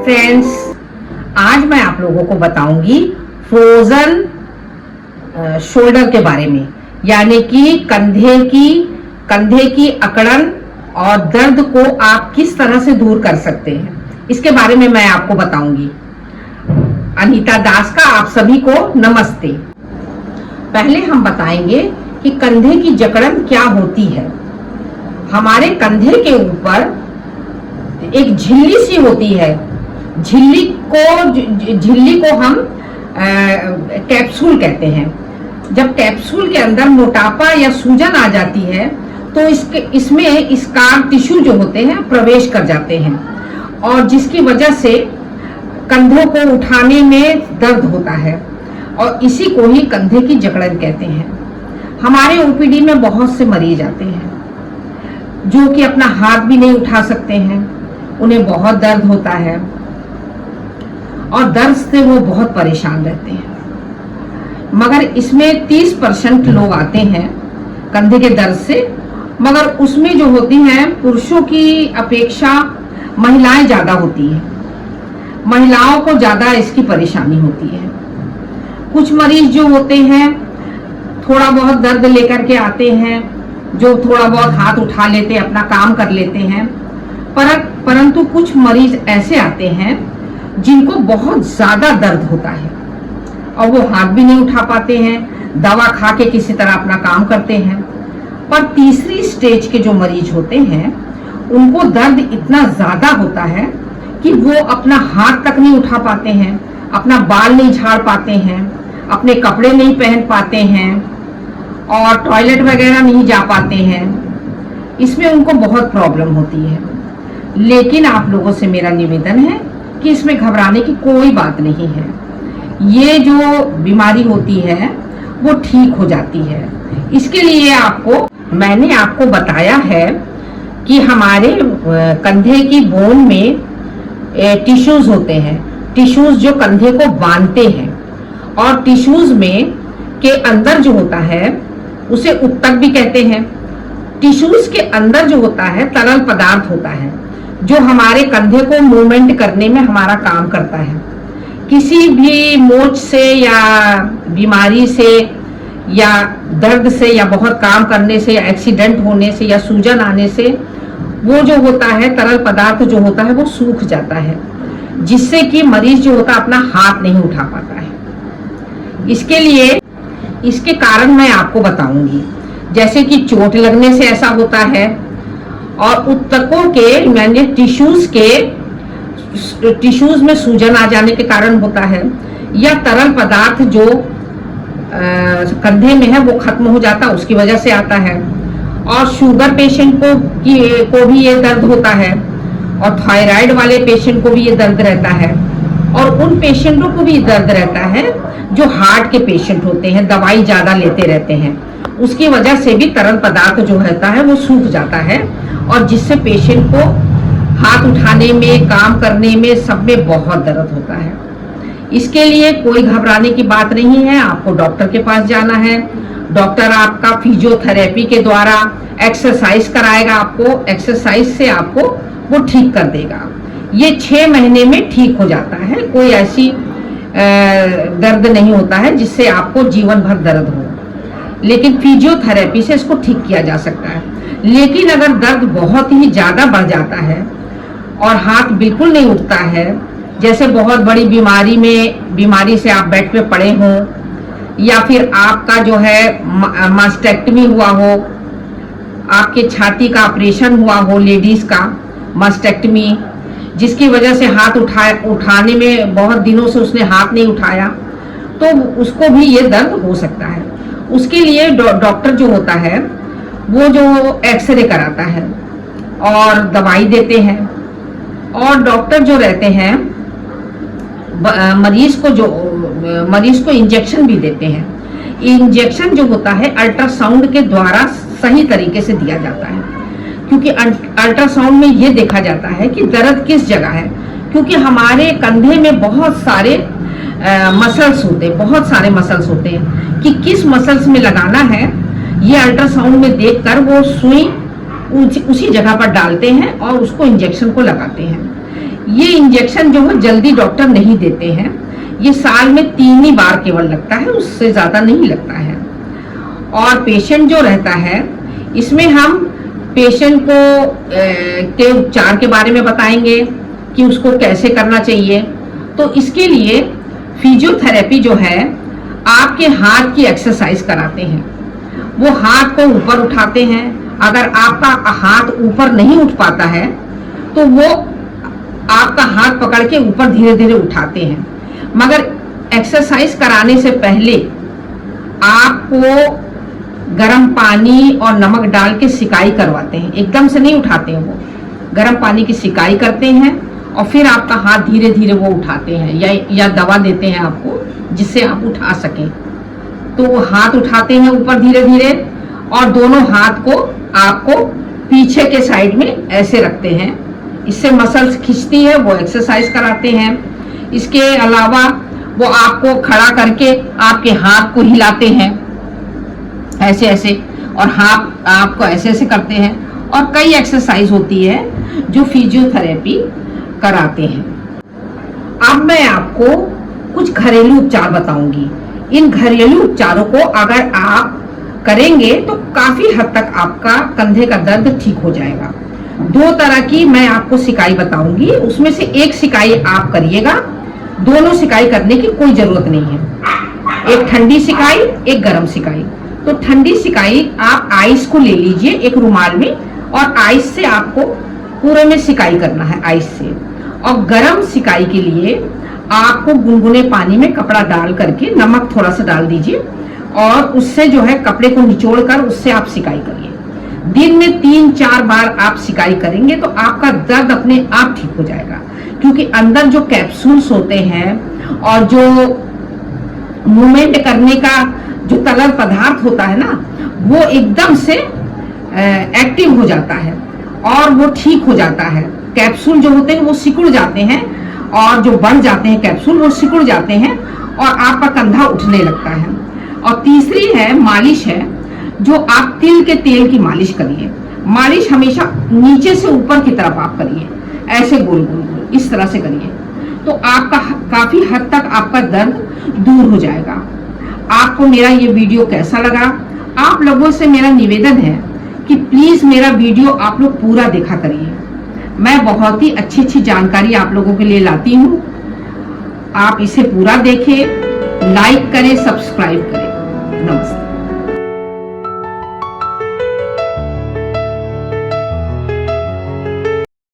Friends, आज मैं आप लोगों को बताऊंगी फ्रोजन शोल्डर के बारे में, यानी कि कंधे की अकड़न और दर्द को आप किस तरह से दूर कर सकते हैं, इसके बारे में मैं आपको बताऊंगी। अनीता दास का आप सभी को नमस्ते। पहले हम बताएंगे कि कंधे की जकड़न क्या होती है। हमारे कंधे के ऊपर एक झिल्ली सी होती है। झिल्ली को हम कैप्सूल कहते हैं। जब कैप्सूल के अंदर मोटापा या सूजन आ जाती है तो इसमें स्कार टिश्यू जो होते हैं प्रवेश कर जाते हैं, और जिसकी वजह से कंधों को उठाने में दर्द होता है, और इसी को ही कंधे की जकड़न कहते हैं। हमारे ओपीडी में बहुत से मरीज आते हैं जो कि अपना हाथ भी नहीं उठा सकते हैं, उन्हें बहुत दर्द होता है और दर्द से वो बहुत परेशान रहते हैं। मगर इसमें 30% लोग आते हैं कंधे के दर्द से, मगर उसमें जो होती हैं पुरुषों की अपेक्षा महिलाएं ज्यादा होती हैं। महिलाओं को ज्यादा इसकी परेशानी होती है। कुछ मरीज जो होते हैं थोड़ा बहुत दर्द लेकर के आते हैं, जो थोड़ा बहुत हाथ उठा लेते हैं, अपना काम कर लेते हैं, परंतु कुछ मरीज ऐसे आते हैं जिनको बहुत ज्यादा दर्द होता है और वो हाथ भी नहीं उठा पाते हैं, दवा खा के किसी तरह अपना काम करते हैं। पर तीसरी स्टेज के जो मरीज होते हैं उनको दर्द इतना ज्यादा होता है कि वो अपना हाथ तक नहीं उठा पाते हैं, अपना बाल नहीं झाड़ पाते हैं, अपने कपड़े नहीं पहन पाते हैं और टॉयलेट वगैरह नहीं जा पाते हैं। इसमें उनको बहुत प्रॉब्लम होती है। लेकिन आप लोगों से मेरा निवेदन है कि इसमें घबराने की कोई बात नहीं है। ये जो बीमारी होती है वो ठीक हो जाती है। इसके लिए मैंने आपको बताया है कि हमारे कंधे की बोन में टिश्यूज होते हैं, टिश्यूज जो कंधे को बांधते हैं, और टिश्यूज में के अंदर जो होता है उसे उत्तक भी कहते हैं। टिश्यूज के अंदर जो होता है तरल पदार्थ होता है जो हमारे कंधे को मूवमेंट करने में हमारा काम करता है। किसी भी मोच से या बीमारी से या दर्द से या बहुत काम करने से या एक्सीडेंट होने से या सूजन आने से वो जो होता है तरल पदार्थ जो होता है वो सूख जाता है, जिससे कि मरीज जो होता है अपना हाथ नहीं उठा पाता है। इसके कारण मैं आपको बताऊंगी, जैसे कि चोट लगने से ऐसा होता है, और उत्तकों के यानी टिश्यूज में सूजन आ जाने के कारण होता है, या तरल पदार्थ जो कंधे में है वो खत्म हो जाता है उसकी वजह से आता है। और शुगर पेशेंट को भी ये दर्द होता है, और थायराइड वाले पेशेंट को भी ये दर्द रहता है, और उन पेशेंटों को भी दर्द रहता है जो हार्ट के पेशेंट होते हैं, दवाई ज्यादा लेते रहते हैं, उसकी वजह से भी तरल पदार्थ जो रहता है वो सूख जाता है, और जिससे पेशेंट को हाथ उठाने में, काम करने में, सब में बहुत दर्द होता है। इसके लिए कोई घबराने की बात नहीं है। आपको डॉक्टर के पास जाना है। डॉक्टर आपका फिजियोथेरेपी के द्वारा एक्सरसाइज कराएगा, आपको एक्सरसाइज से आपको वो ठीक कर देगा। ये 6 महीने में ठीक हो जाता है। कोई ऐसी दर्द नहीं होता है जिससे आपको जीवन भर दर्द हो, लेकिन फिजियोथेरेपी से इसको ठीक किया जा सकता है। लेकिन अगर दर्द बहुत ही ज्यादा बढ़ जाता है और हाथ बिल्कुल नहीं उठता है, जैसे बहुत बड़ी बीमारी से आप बेड पे पड़े हों, या फिर आपका जो है मास्टेक्टमी हुआ हो, आपके छाती का ऑपरेशन हुआ हो, लेडीज का मास्टेक्टमी, जिसकी वजह से हाथ उठाने में बहुत दिनों से उसने हाथ नहीं उठाया, तो उसको भी ये दर्द हो सकता है। उसके लिए डॉक्टर जो होता है वो जो एक्सरे कराता है और दवाई देते हैं, और डॉक्टर जो रहते हैं मरीज को इंजेक्शन भी देते हैं। इंजेक्शन जो होता है अल्ट्रासाउंड के द्वारा सही तरीके से दिया जाता है, क्योंकि अल्ट्रासाउंड में ये देखा जाता है कि दर्द किस जगह है, क्योंकि हमारे कंधे में बहुत सारे मसल्स होते हैं कि किस मसल्स में लगाना है। ये अल्ट्रासाउंड में देखकर वो सुई उसी जगह पर डालते हैं और उसको इंजेक्शन को लगाते हैं। ये इंजेक्शन जो है जल्दी डॉक्टर नहीं देते हैं, ये साल में 3 ही बार केवल लगता है, उससे ज्यादा नहीं लगता है। और पेशेंट जो रहता है, इसमें हम पेशेंट को के उपचार के बारे में बताएंगे कि उसको कैसे करना चाहिए। तो इसके लिए फिजियोथेरेपी जो है, आपके हाथ की एक्सरसाइज कराते हैं। वो हाथ को ऊपर उठाते हैं, अगर आपका हाथ ऊपर नहीं उठ पाता है तो वो आपका हाथ पकड़ के ऊपर धीरे धीरे उठाते हैं। मगर एक्सरसाइज कराने से पहले आपको गर्म पानी और नमक डाल के सिकाई करवाते हैं, एकदम से नहीं उठाते हैं। वो गर्म पानी की सिकाई करते हैं और फिर आपका हाथ धीरे धीरे वो उठाते हैं, या दवा देते हैं आपको जिससे आप उठा सकें। तो वो हाथ उठाते हैं ऊपर धीरे धीरे, और दोनों हाथ को आपको पीछे के साइड में ऐसे रखते हैं, इससे मसल्स खिंचती है, वो एक्सरसाइज कराते हैं। इसके अलावा वो आपको खड़ा करके आपके हाथ को हिलाते हैं ऐसे ऐसे, और हाथ आपको ऐसे ऐसे करते हैं। और कई एक्सरसाइज होती है जो फिजियोथेरेपी कराते हैं। अब मैं आपको कुछ घरेलू उपचार बताऊंगी। इन घरेलू उपचारों को अगर आप करेंगे तो काफी हद तक आपका कंधे का दर्द ठीक हो जाएगा। 2 तरह की मैं आपको सिकाई बताऊंगी, उसमें से एक सिकाई आप करिएगा, दोनों सिकाई करने की कोई जरूरत नहीं है। एक ठंडी सिकाई, एक गर्म सिकाई। तो ठंडी सिकाई आप आइस को ले लीजिए एक रुमाल में, और आइस से आपको पूरे में सिकाई करना है, आइस से। और गर्म सिकाई के लिए आपको गुनगुने पानी में कपड़ा डाल करके नमक थोड़ा सा डाल दीजिए, और उससे जो है कपड़े को निचोड़ कर उससे आप सिकाई करिए। दिन में 3-4 बार आप सिकाई करेंगे तो आपका दर्द अपने आप ठीक हो जाएगा, क्योंकि अंदर जो कैप्सूल्स होते हैं और जो मूवमेंट करने का जो तरल पदार्थ होता है ना, वो एकदम से एक्टिव हो जाता है और वो ठीक हो जाता है। कैप्सूल जो होते हैं वो सिकुड़ जाते हैं, और जो बढ़ जाते हैं कैप्सूल वो सिकुड़ जाते हैं, और आपका कंधा उठने लगता है। और तीसरी है मालिश है, जो आप तिल के तेल की मालिश करिए। मालिश हमेशा नीचे से ऊपर की तरफ आप करिए, ऐसे गोल गोल गोल इस तरह से करिए, तो आपका काफी हद तक आपका दर्द दूर हो जाएगा। आपको मेरा ये वीडियो कैसा लगा? आप लोगों से मेरा निवेदन है कि प्लीज मेरा वीडियो आप लोग पूरा देखा करिए। मैं बहुत ही अच्छी अच्छी जानकारी आप लोगों के लिए लाती हूँ। आप इसे पूरा देखें, लाइक करें, सब्सक्राइब करें। नमस्ते।